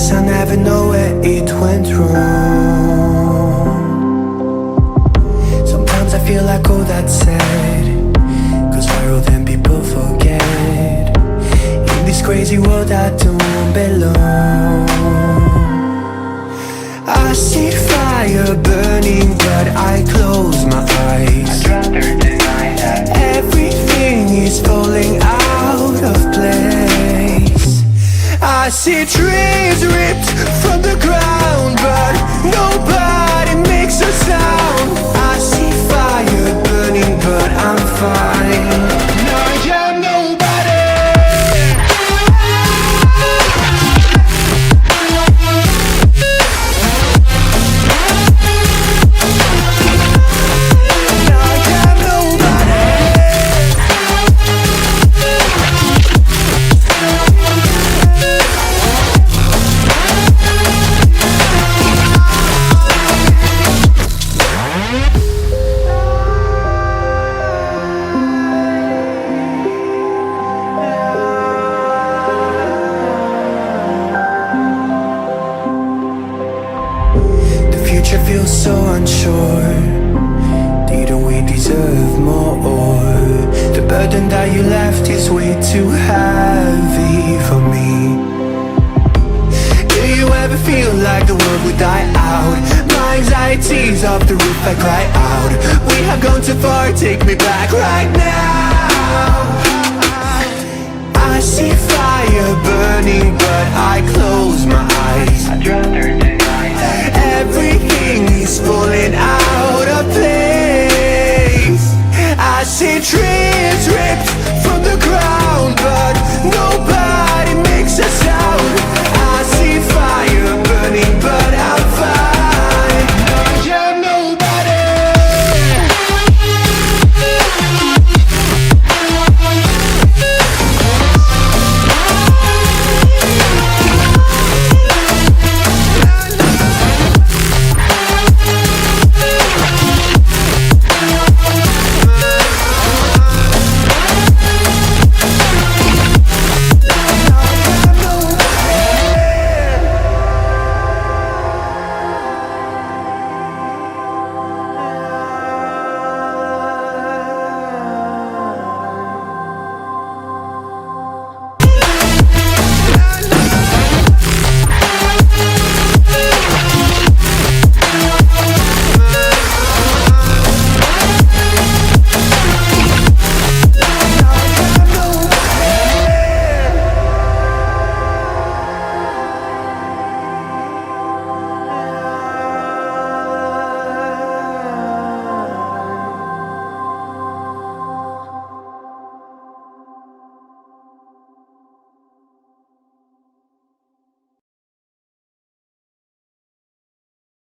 guess I never know where it went wrong. Sometimes I feel like all that's said goes viral, then people forget. In this crazy world I don't belong. I see fire burning but I close my eyes. I'd rather deny that everything is falling out of place. I see trees ripped from the ground but nobody makes a sound. I see fire burning but I'm fine. No, I'm nobody. Feels so unsure. Didn't we deserve more? The burden that you left is way too heavy for me. Do you ever feel like the world would die out? My anxiety's off the roof, I cry out. We have gone too far, take me back right now. I see fire burning but